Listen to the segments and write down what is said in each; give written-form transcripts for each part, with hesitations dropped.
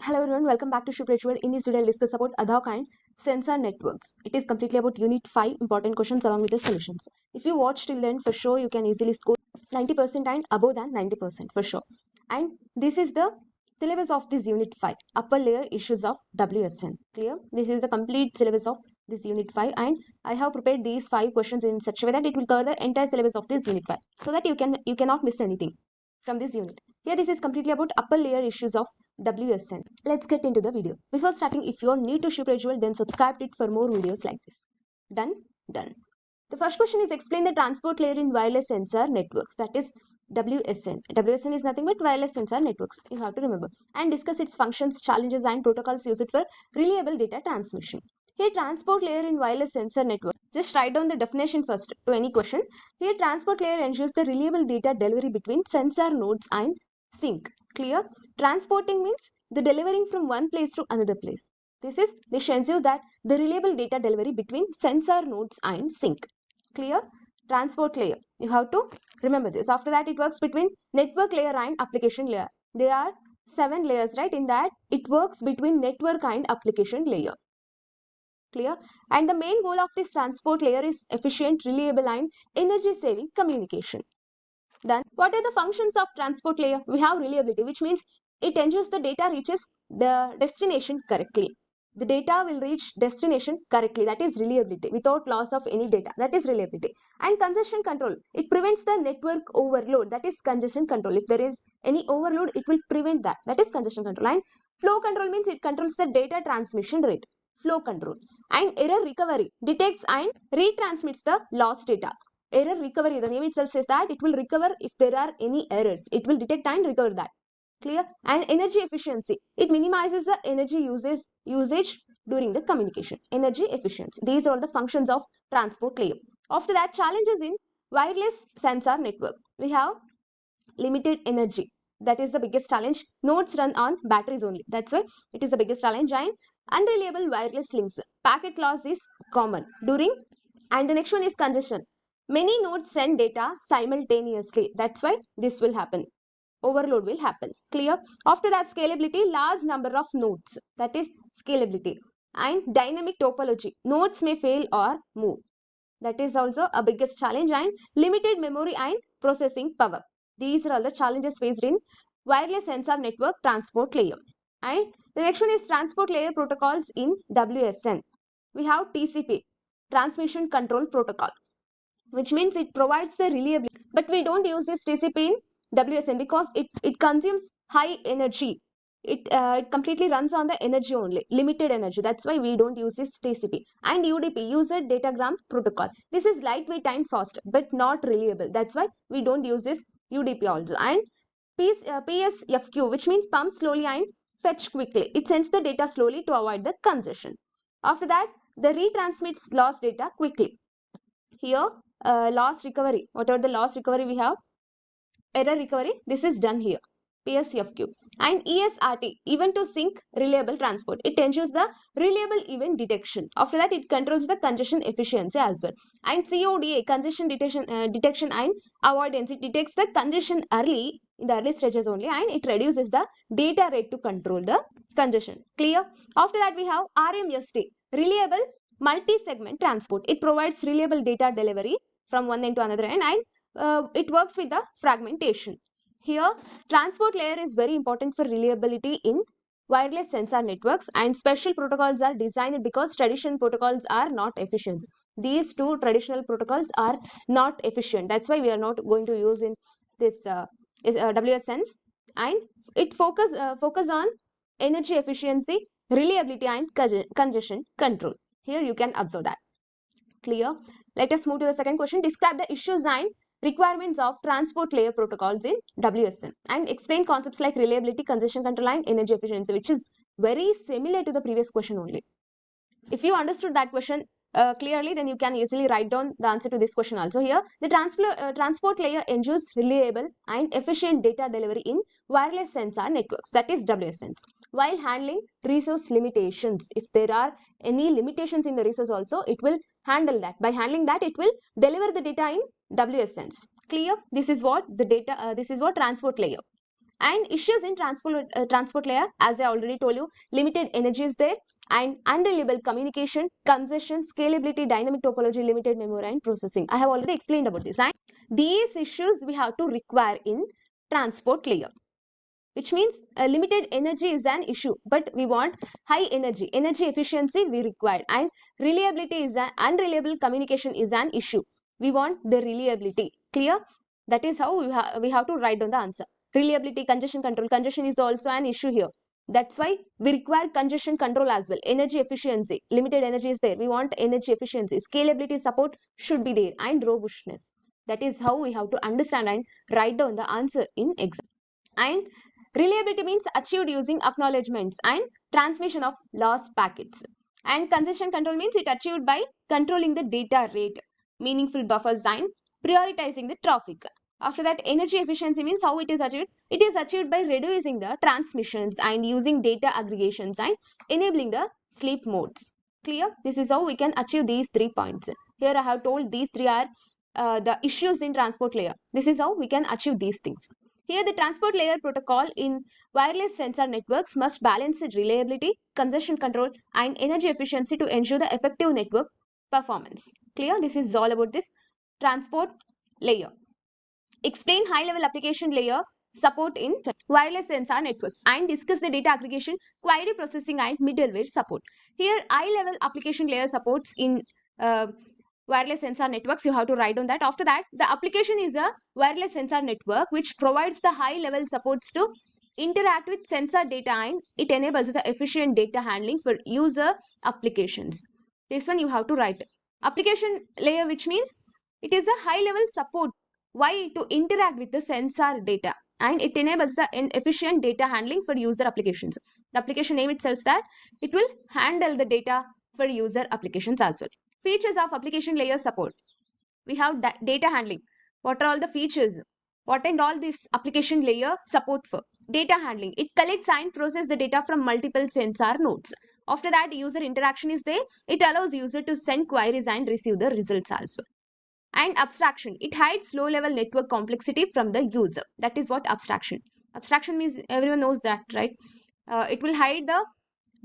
Hello everyone, welcome back to Shipwright. In this video, I'll discuss about other kind sensor networks. It is completely about Unit 5 important questions along with the solutions. If you watch till then, for sure, you can easily score 90% and above than 90% for sure. And this is the syllabus of this Unit 5, upper layer issues of WSN. Clear? This is the complete syllabus of this Unit 5 and I have prepared these 5 questions in such a way that it will cover the entire syllabus of this Unit 5 so that you cannot miss anything from this unit. Here this is completely about upper layer issues of WSN. Let's get into the video. Before starting, if you are new to Shipwright, then subscribe to it for more videos like this. Done? Done. The first question is explain the transport layer in wireless sensor networks, that is WSN. WSN is nothing but wireless sensor networks, you have to remember, and discuss its functions, challenges and protocols used for reliable data transmission. Here transport layer in wireless sensor network. Just write down the definition first to any question. Here transport layer ensures the reliable data delivery between sensor nodes and sink. Clear? Transporting means the delivering from one place to another place. This ensures that the reliable data delivery between sensor nodes and sink. Clear? Transport layer. You have to remember this. After that, it works between network layer and application layer. There are 7 layers, right? In that, it works between network and application layer. Clear? And the main goal of this transport layer is efficient, reliable and energy saving communication. Done. What are the functions of transport layer? We have reliability, which means it ensures the data reaches the destination correctly. The data will reach destination correctly. That is reliability. Without loss of any data. That is reliability. And congestion control. It prevents the network overload. That is congestion control. If there is any overload, it will prevent that. That is congestion control. And flow control means it controls the data transmission rate. Flow control. And error recovery. Detects and retransmits the lost data. Error recovery, the name itself says that it will recover if there are any errors. It will detect and recover that. Clear? And energy efficiency. It minimizes the energy usage during the communication. Energy efficiency. These are all the functions of transport layer. After that, challenges in wireless sensor network. We have limited energy. That is the biggest challenge. Nodes run on batteries only. That's why it is the biggest challenge. And unreliable wireless links. Packet loss is common during. And the next one is congestion. Many nodes send data simultaneously. That's why this will happen. Overload will happen. Clear? After that, scalability, large number of nodes. That is scalability. And dynamic topology. Nodes may fail or move. That is also a biggest challenge. And limited memory and processing power. These are all the challenges faced in wireless sensor network transport layer. And the next one is transport layer protocols in WSN. We have TCP, Transmission Control Protocol, which means it provides the reliability. But we don't use this TCP in WSN because it consumes high energy. It completely runs on the energy only, limited energy. That's why we don't use this TCP. And UDP, User Datagram Protocol. This is lightweight and fast, but not reliable. That's why we don't use this UDP also. And PSFQ, which means pump slowly and fetch quickly. It sends the data slowly to avoid the congestion. After that, the retransmits lost data quickly. Here, loss recovery, whatever the loss recovery we have, error recovery, this is done here, PSFQ. And ESRT, event to sink reliable transport. It ensures the reliable event detection. After that, it controls the congestion efficiency as well. And CODA, congestion detection and avoidance. It detects the congestion early, in the early stages only, and it reduces the data rate to control the congestion. Clear? After that, we have RMST, reliable multi-segment transport. It provides reliable data delivery from one end to another end, and it works with the fragmentation. Here, transport layer is very important for reliability in wireless sensor networks, and special protocols are designed because traditional protocols are not efficient. These two traditional protocols are not efficient. That's why we are not going to use in this WSNs, and it focus on energy efficiency, reliability and congestion control. Here you can observe that. Clear? Let us move to the second question. Describe the issues and requirements of transport layer protocols in WSN and explain concepts like reliability, congestion control and energy efficiency, which is very similar to the previous question only. If you understood that question clearly, then you can easily write down the answer to this question also. Here, the transport layer ensures reliable and efficient data delivery in wireless sensor networks, that is WSNs, while handling resource limitations. If there are any limitations in the resource also, it will handle that. By handling that, it will deliver the data in WSNs. Clear? This is what the data. This is what transport layer. And issues in transport layer, as I already told you, limited energy is there, and unreliable communication, congestion, scalability, dynamic topology, limited memory and processing. I have already explained about this. And these issues we have to require in transport layer, which means limited energy is an issue, but we want high energy efficiency we require, and reliability is an unreliable communication is an issue, we want the reliability. Clear? That is how we have to write down the answer. Reliability, congestion control, congestion is also an issue here, that's why we require congestion control as well. Energy efficiency, limited energy is there, we want energy efficiency. Scalability, support should be there, and robustness. That is how we have to understand and write down the answer in exam. And reliability means achieved using acknowledgements and transmission of lost packets. And congestion control means it achieved by controlling the data rate, meaningful buffers and prioritizing the traffic. After that, energy efficiency means how it is achieved. It is achieved by reducing the transmissions and using data aggregations and enabling the sleep modes. Clear? This is how we can achieve these 3 points. Here I have told these 3 are the issues in transport layer. This is how we can achieve these things. Here, the transport layer protocol in wireless sensor networks must balance its reliability, congestion control, and energy efficiency to ensure the effective network performance. Clear? This is all about this transport layer. Explain high-level application layer support in wireless sensor networks and discuss the data aggregation, query processing, and middleware support. Here, high-level application layer supports in wireless sensor networks. You have to write on that. After that, the application is a wireless sensor network which provides the high-level supports to interact with sensor data, and it enables the efficient data handling for user applications. This one you have to write. Application layer, which means it is a high-level support. Why? To interact with the sensor data, and it enables the efficient data handling for user applications. The application name itself says that it will handle the data for user applications as well. Features of application layer support. We have data handling. What are all the features? What and all this application layer support for? Data handling. It collects and processes the data from multiple sensor nodes. After that, user interaction is there. It allows user to send queries and receive the results as well. And abstraction. It hides low-level network complexity from the user. That is what abstraction. Abstraction means everyone knows that, right? It will hide the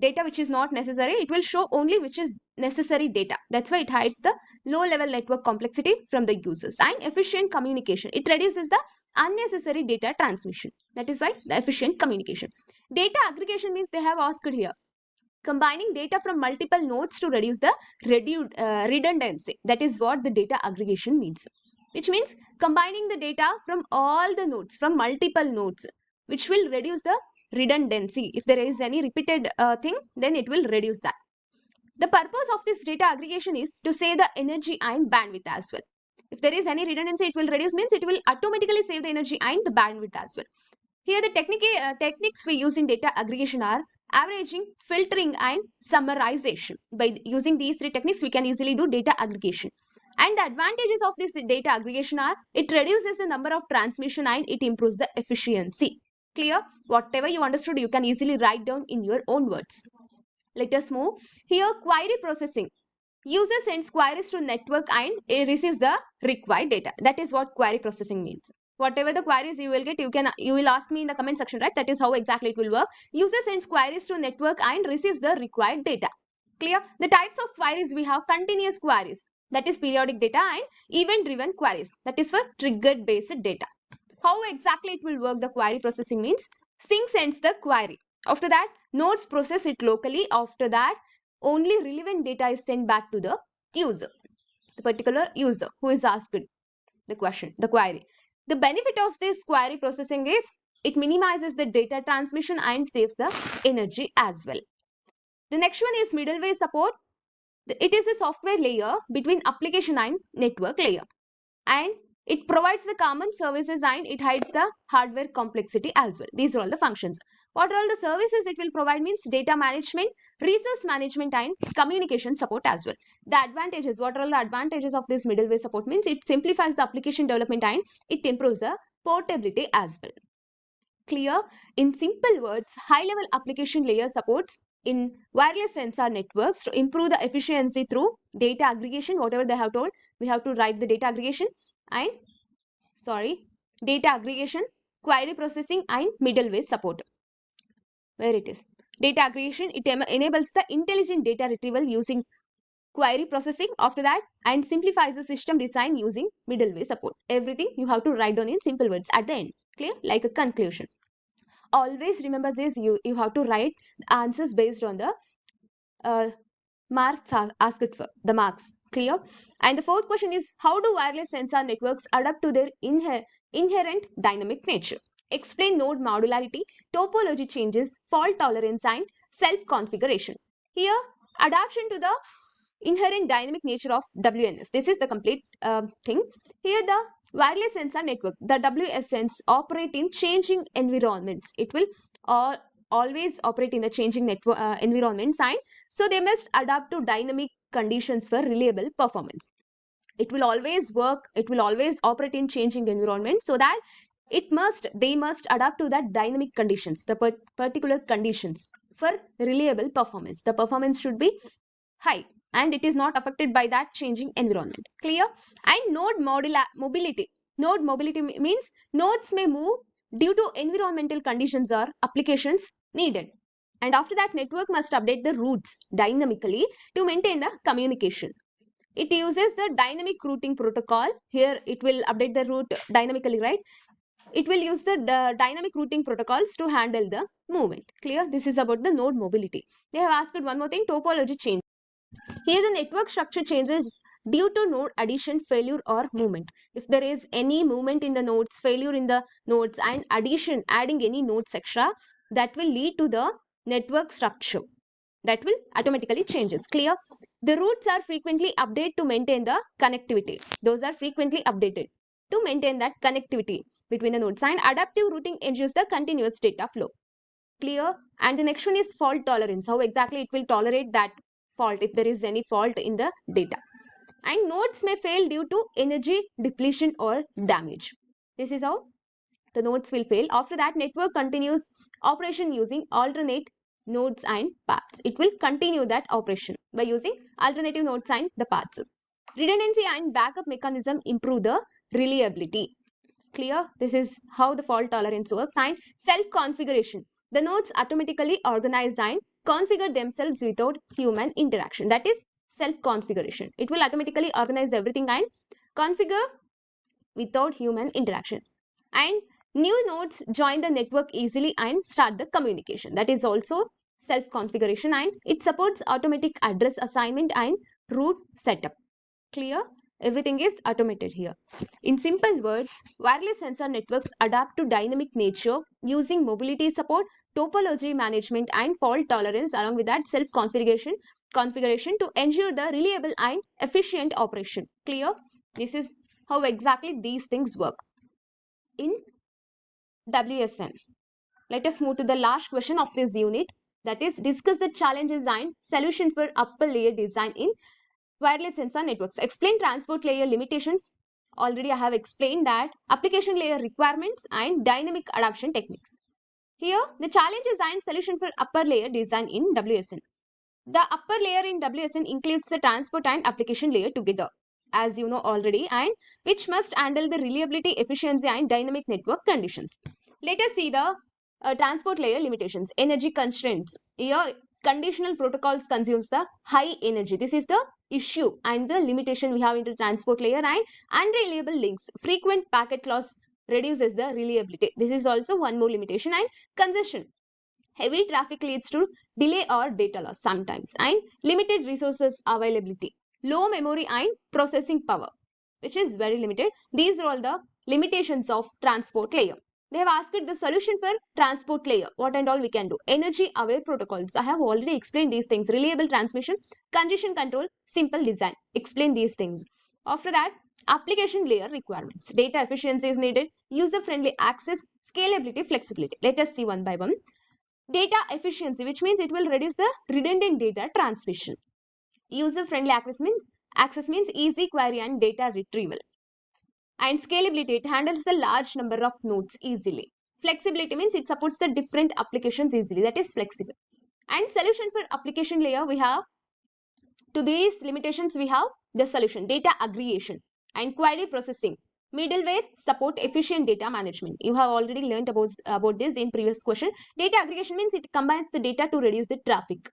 data which is not necessary. It will show only which is necessary data. That's why it hides the low-level network complexity from the users. And efficient communication. It reduces the unnecessary data transmission. That is why the efficient communication. Data aggregation means they have asked here. Combining data from multiple nodes to reduce the redundancy. That is what the data aggregation means. Which means combining the data from all the nodes, from multiple nodes, which will reduce the redundancy. If there is any repeated thing, then it will reduce that. The purpose of this data aggregation is to save the energy and bandwidth as well. If there is any redundancy, it will reduce, means it will automatically save the energy and the bandwidth as well. Here the techniques we use in data aggregation are averaging, filtering and summarization. By using these 3 techniques, we can easily do data aggregation. And the advantages of this data aggregation are it reduces the number of transmission and it improves the efficiency. Clear? Whatever you understood, you can easily write down in your own words. Let us move. Here, query processing. User sends queries to network and it receives the required data. That is what query processing means. Whatever the queries you will get, you will ask me in the comment section, right? That is how exactly it will work. User sends queries to network and receives the required data. Clear? The types of queries we have: continuous queries, that is periodic data, and event-driven queries, that is for triggered based data. How exactly it will work? The query processing means sync sends the query. After that, nodes process it locally. After that, only relevant data is sent back to the user, the particular user who is asked the question, the query. The benefit of this query processing is it minimizes the data transmission and saves the energy as well. The next one is middleware support. It is a software layer between application and network layer, and it provides the common services and it hides the hardware complexity as well. These are all the functions. What are all the services it will provide means data management, resource management and communication support as well. The advantages, what are all the advantages of this middleware support means it simplifies the application development and it improves the portability as well. Clear? In simple words, high-level application layer supports in wireless sensor networks to improve the efficiency through data aggregation. Whatever they have told, we have to write the data aggregation and data aggregation, query processing and middleware support. Where it is. Data aggregation, it enables the intelligent data retrieval using query processing after that, and simplifies the system design using middleware support. Everything you have to write down in simple words at the end. Clear? Like a conclusion. Always remember this, you have to write answers based on the marks asked for, the marks. Clear? And the fourth question is, how do wireless sensor networks adapt to their inherent dynamic nature? Explain node modularity, topology changes, fault tolerance, and self-configuration. Here, adaptation to the inherent dynamic nature of WNS. This is the complete thing. Here, the wireless sensor network, the WSNs, operate in changing environments. It will always operate in the changing network environments, and so they must adapt to dynamic conditions for reliable performance. It will always work, it will always operate in changing environments, so that they must adapt to that dynamic conditions, the particular conditions for reliable performance. The performance should be high and it is not affected by that changing environment. Clear? And mobility. Node mobility means nodes may move due to environmental conditions or applications needed. And after that, network must update the routes dynamically to maintain the communication. It uses the dynamic routing protocol. Here it will update the route dynamically, right? It will use the dynamic routing protocols to handle the movement. Clear? This is about the node mobility. They have asked one more thing, topology change. Here the network structure changes due to node addition, failure, or movement. If there is any movement in the nodes, failure in the nodes, and adding any nodes extra, that will lead to the network structure. That will automatically changes. Clear? The routes are frequently updated to maintain the connectivity. Those are frequently updated to maintain that connectivity between the nodes. And adaptive routing ensures the continuous data flow. Clear? And the next one is fault tolerance. How exactly it will tolerate that fault if there is any fault in the data. And nodes may fail due to energy depletion or damage. This is how the nodes will fail. After that, network continues operation using alternate nodes and paths. It will continue that operation by using alternative nodes and the paths. Redundancy and backup mechanism improve the reliability. Clear? This is how the fault tolerance works. And self-configuration. The nodes automatically organize and configure themselves without human interaction. That is self-configuration. It will automatically organize everything and configure without human interaction. And new nodes join the network easily and start the communication. That is also self-configuration, and it supports automatic address assignment and route setup. Clear? Everything is automated here. In simple words, wireless sensor networks adapt to dynamic nature using mobility support, topology management, and fault tolerance, along with that self-configuration to ensure the reliable and efficient operation. Clear? This is how exactly these things work in WSN. Let us move to the last question of this unit, that is, discuss the challenges and solution for upper layer design in wireless sensor networks. Explain transport layer limitations. Already I have explained that. Application layer requirements and dynamic adaptation techniques. Here, the challenges and solution for upper layer design in WSN. The upper layer in WSN includes the transport and application layer together, as you know already, and which must handle the reliability, efficiency, and dynamic network conditions. Let us see the transport layer limitations. Energy constraints. Here, conditional protocols consumes the high energy. This is the issue and the limitation we have in the transport layer. And unreliable links. Frequent packet loss reduces the reliability. This is also one more limitation. And congestion. Heavy traffic leads to delay or data loss sometimes. And limited resources availability. Low memory and processing power, which is very limited. These are all the limitations of transport layer. They have asked the solution for transport layer. What and all we can do? Energy aware protocols. I have already explained these things. Reliable transmission, congestion control, simple design. Explain these things. After that, application layer requirements. Data efficiency is needed. User friendly access, scalability, flexibility. Let us see one by one. Data efficiency, which means it will reduce the redundant data transmission. User friendly access means easy query and data retrieval. And scalability, it handles the large number of nodes easily. Flexibility means it supports the different applications easily. That is flexible. And solution for application layer, we have, to these limitations we have the solution, data aggregation and query processing, Middleware support efficient data management. You have already learned about this in previous question. Data aggregation means it combines the data to reduce the traffic.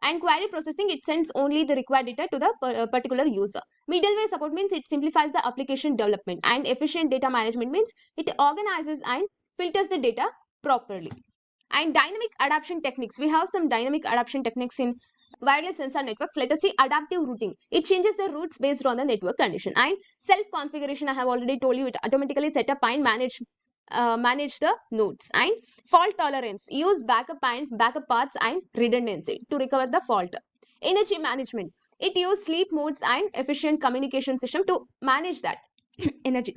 And query processing, it sends only the required data to the particular user. Middleware support means it simplifies the application development. And efficient data management means it organizes and filters the data properly. And dynamic adaptation techniques. We have some dynamic adaptation techniques in wireless sensor networks. Let us see adaptive routing. It changes the routes based on the network condition. And self-configuration, I have already told you, it automatically set up and manage the nodes. And fault tolerance, use backup paths and redundancy to recover the fault. Energy management, it use sleep modes and efficient communication system to manage that energy.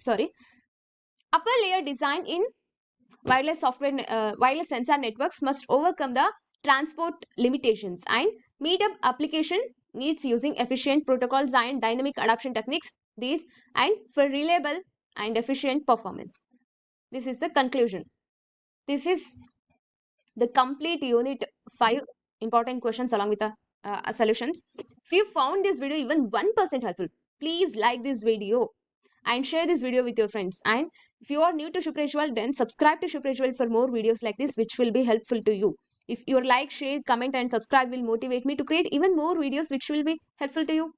Upper layer design in wireless sensor networks must overcome the transport limitations and meet up application needs using efficient protocols and dynamic adaptation techniques. These and for reliable and efficient performance. This is the conclusion. This is the complete unit 5 important questions along with the solutions. If you found this video even 1% helpful, please like this video and share this video with your friends. And if you are new to Shuprajwal, then subscribe to Shuprajwal for more videos like this, which will be helpful to you. If your like, share, comment, and subscribe will motivate me to create even more videos which will be helpful to you.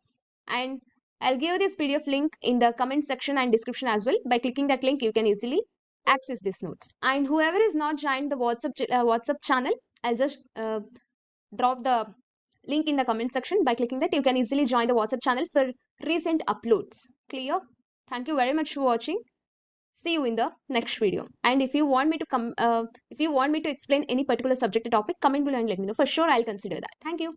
And I'll give this PDF link in the comment section and description as well. By clicking that link, you can easily access these notes. And whoever is not joined the WhatsApp channel, I'll just drop the link in the comment section. By clicking that, you can easily join the WhatsApp channel for recent uploads. Clear? Thank you very much for watching. See you in the next video. And if you want me to explain any particular subject or topic, comment below and let me know. For sure, I'll consider that. Thank you.